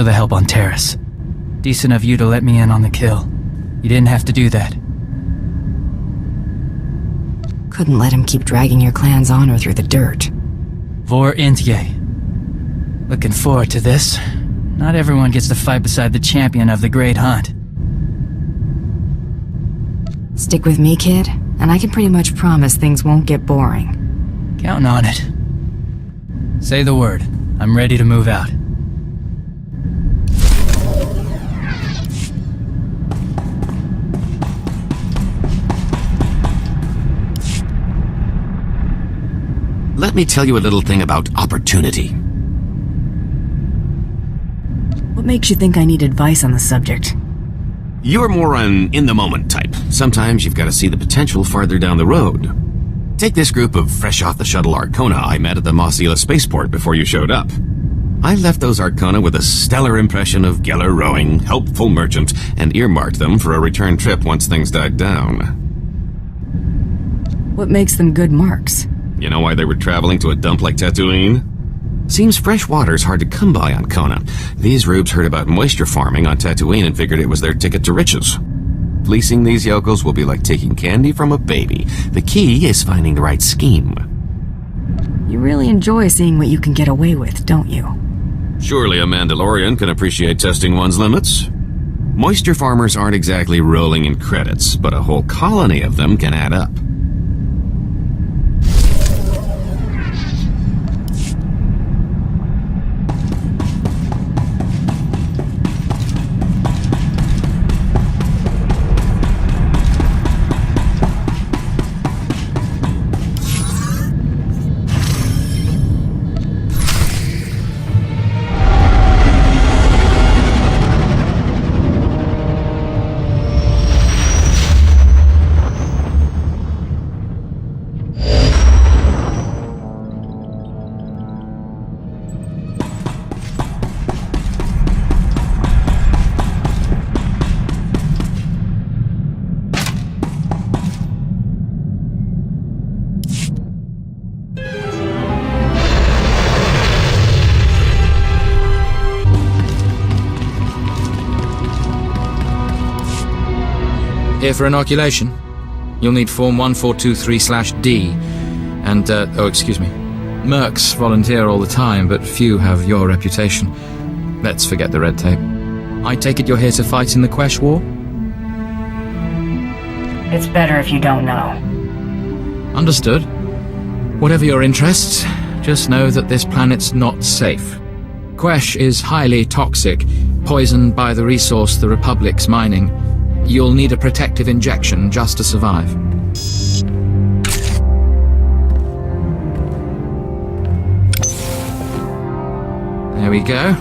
for the help on Terrace. Decent of you to let me in on the kill. You didn't have to do that. Couldn't let him keep dragging your clan's honor through the dirt. Vor Intye. Looking forward to this. Not everyone gets to fight beside the champion of the Great Hunt. Stick with me, kid, and I can pretty much promise things won't get boring. Counting on it. Say the word. I'm ready to move out. Let me tell you a little thing about opportunity. What makes you think I need advice on the subject? You're more an in-the-moment type. Sometimes you've got to see the potential farther down the road. Take this group of fresh-off-the-shuttle Arcona I met at the Mosila spaceport before you showed up. I left those Arcona with a stellar impression of Geller rowing, helpful merchant, and earmarked them for a return trip once things died down. What makes them good marks? You know why they were traveling to a dump like Tatooine? Seems fresh water's hard to come by on Kona. These rubes heard about moisture farming on Tatooine and figured it was their ticket to riches. Fleecing these yokels will be like taking candy from a baby. The key is finding the right scheme. You really enjoy seeing what you can get away with, don't you? Surely a Mandalorian can appreciate testing one's limits. Moisture farmers aren't exactly rolling in credits, but a whole colony of them can add up. Here for inoculation. You'll need Form 1423/D, and, Mercs volunteer all the time, but few have your reputation. Let's forget the red tape. I take it you're here to fight in the Quesh War? It's better if you don't know. Understood. Whatever your interests, just know that this planet's not safe. Quesh is highly toxic, poisoned by the resource the Republic's mining. You'll need a protective injection just to survive. There we go.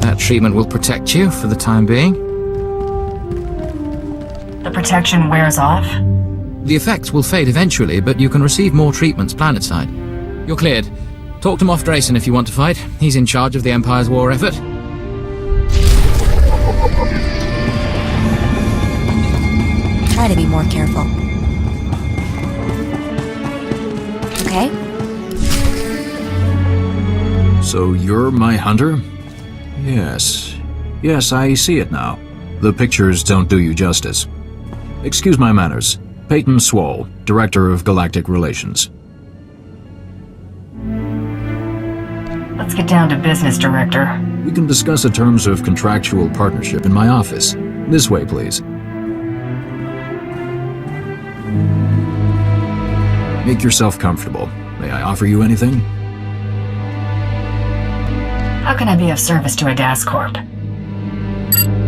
That treatment will protect you for the time being. The protection wears off? The effects will fade eventually, but you can receive more treatments planetside. You're cleared. Talk to Moff Drayson if you want to fight. He's in charge of the Empire's war effort. Try to be more careful. Okay? So you're my hunter? Yes. Yes, I see it now. The pictures don't do you justice. Excuse my manners. Peyton Swall, Director of Galactic Relations. Let's get down to business, Director. We can discuss the terms of contractual partnership in my office. This way, please. Make yourself comfortable. May I offer you anything? How can I be of service to a DAS Corp?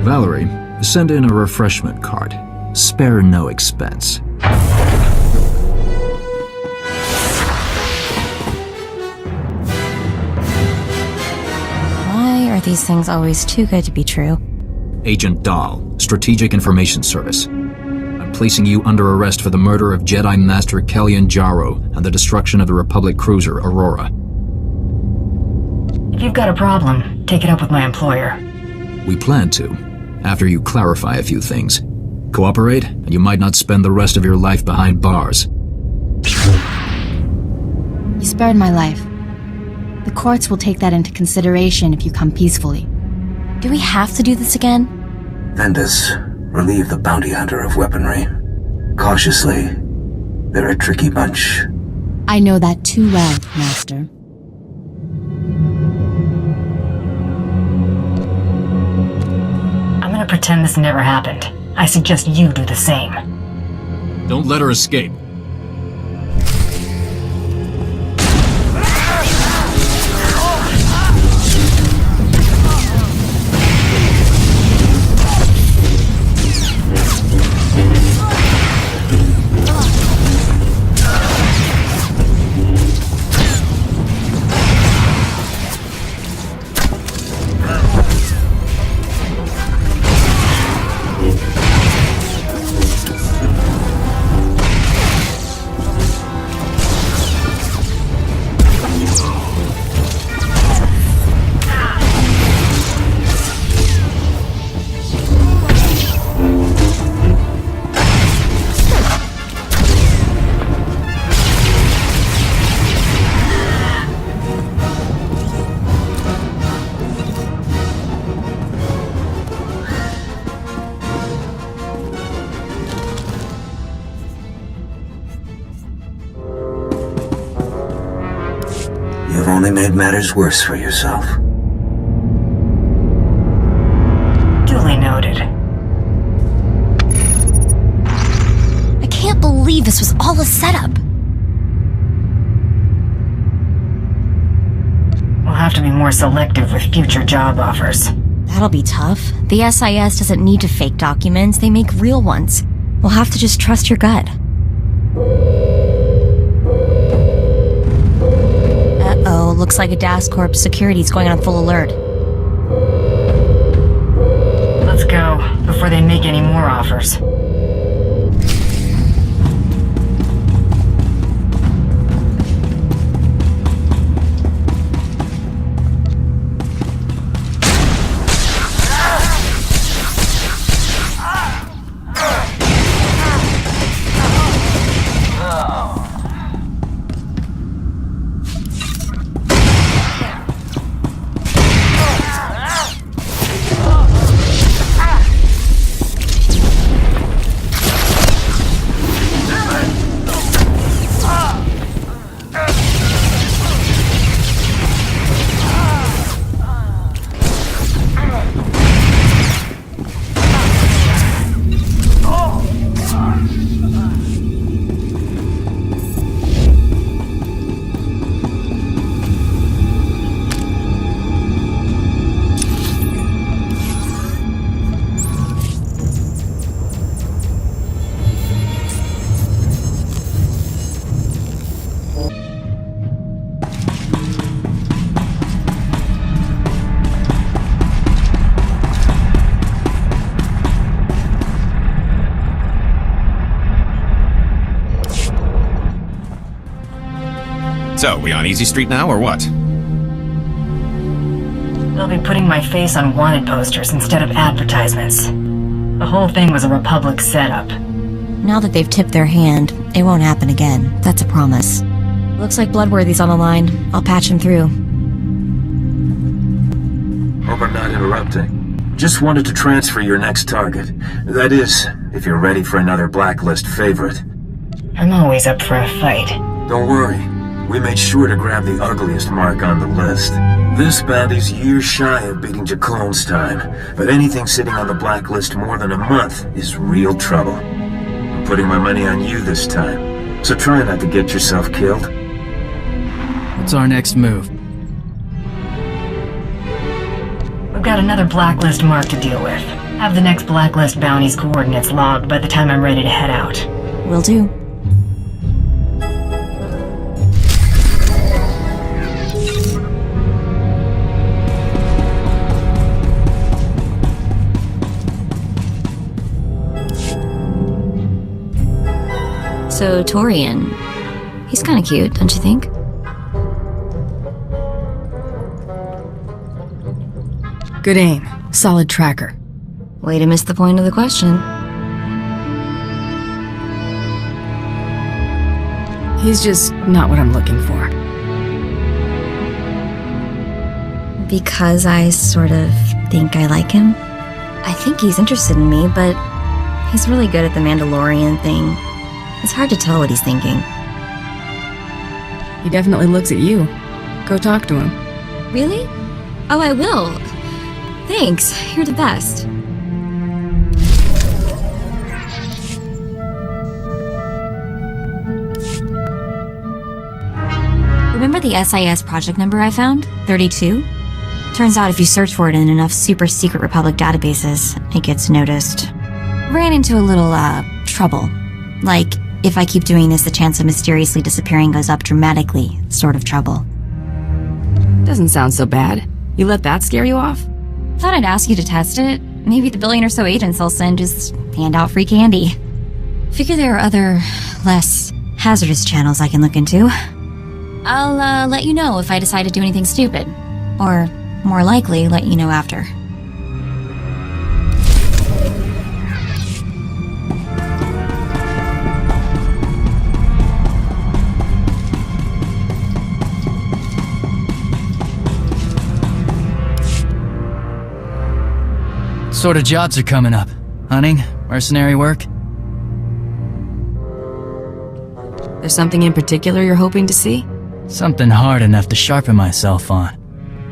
Valerie, send in a refreshment cart. Spare no expense. Why are these things always too good to be true? Agent Dahl, Strategic Information Service. I'm placing you under arrest for the murder of Jedi Master Kellyan Jarro and the destruction of the Republic cruiser Aurora. If you've got a problem, take it up with my employer. We plan to, after you clarify a few things. Cooperate, and you might not spend the rest of your life behind bars. You spared my life. The courts will take that into consideration if you come peacefully. Do we have to do this again? Ventus, relieve the bounty hunter of weaponry. Cautiously. They're a tricky bunch. I know that too well, Master. I'm gonna pretend this never happened. I suggest you do the same. Don't let her escape. You've only made matters worse for yourself. Duly noted. I can't believe this was all a setup. We'll have to be more selective with future job offers. That'll be tough. The SIS doesn't need to fake documents, they make real ones. We'll have to just trust your gut. Uh-oh, looks like a DAS Corp security's going on full alert. Let's go, before they make any more offers. So, we on Easy Street now, or what? They'll be putting my face on wanted posters instead of advertisements. The whole thing was a Republic setup. Now that they've tipped their hand, it won't happen again. That's a promise. Looks like Bloodworthy's on the line. I'll patch him through. Hope I'm not interrupting. Just wanted to transfer your next target. That is, if you're ready for another blacklist favorite. I'm always up for a fight. Don't worry. We made sure to grab the ugliest mark on the list. This bounty's years shy of beating Jacone's time, but anything sitting on the blacklist more than a month is real trouble. I'm putting my money on you this time, so try not to get yourself killed. What's our next move? We've got another blacklist mark to deal with. Have the next blacklist bounty's coordinates logged by the time I'm ready to head out. Will do. So, Torian, he's kinda cute, don't you think? Good aim. Solid tracker. Way to miss the point of the question. He's just not what I'm looking for. Because I sort of think I like him. I think he's interested in me, but he's really good at the Mandalorian thing. It's hard to tell what he's thinking. He definitely looks at you. Go talk to him. Really? Oh, I will. Thanks, you're the best. Remember the SIS project number I found? 32? Turns out if you search for it in enough super secret Republic databases, it gets noticed. Ran into a little, trouble. Like, if I keep doing this, the chance of mysteriously disappearing goes up dramatically, sort of trouble. Doesn't sound so bad. You let that scare you off? Thought I'd ask you to test it. Maybe the billion or so agents I'll send just hand out free candy. Figure there are other, less hazardous channels I can look into. I'll, let you know if I decide to do anything stupid. Or, more likely, let you know after. What sort of jobs are coming up? Hunting? Mercenary work? There's something in particular you're hoping to see? Something hard enough to sharpen myself on.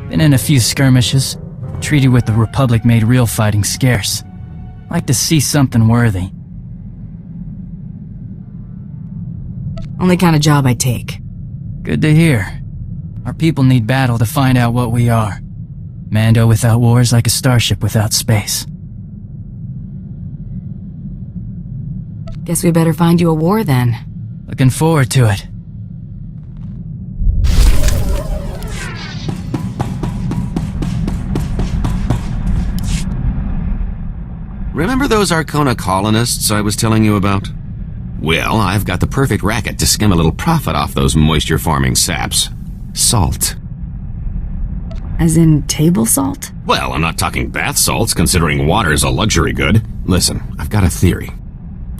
Been in a few skirmishes. Treaty with the Republic made real fighting scarce. Like to see something worthy. Only kind of job I'd take. Good to hear. Our people need battle to find out what we are. Mando without war is like a starship without space. Guess we better find you a war then. Looking forward to it. Remember those Arcona colonists I was telling you about? Well, I've got the perfect racket to skim a little profit off those moisture-farming saps. Salt. As in table salt? Well, I'm not talking bath salts, considering water's a luxury good. Listen, I've got a theory.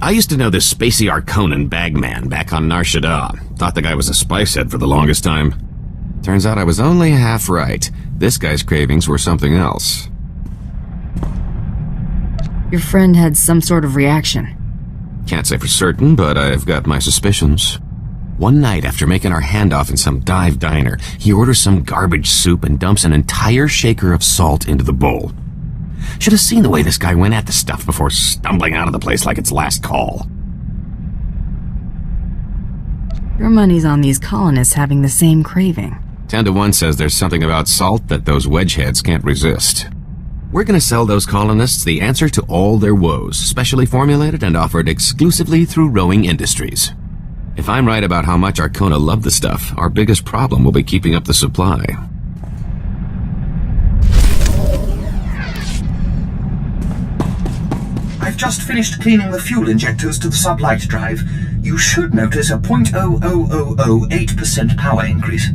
I used to know this spacey Arconan bagman back on Nar Shaddaa. Thought the guy was a spice head for the longest time. Turns out I was only half right. This guy's cravings were something else. Your friend had some sort of reaction. Can't say for certain, but I've got my suspicions. One night after making our handoff in some dive diner, he orders some garbage soup and dumps an entire shaker of salt into the bowl. Should have seen the way this guy went at the stuff before stumbling out of the place like its last call. Your money's on these colonists having the same craving. 10 to 1 says there's something about salt that those wedgeheads can't resist. We're gonna sell those colonists the answer to all their woes, specially formulated and offered exclusively through Rowing Industries. If I'm right about how much Arcona love the stuff, our biggest problem will be keeping up the supply. I've just finished cleaning the fuel injectors to the sublight drive. You should notice a 0.00008% power increase.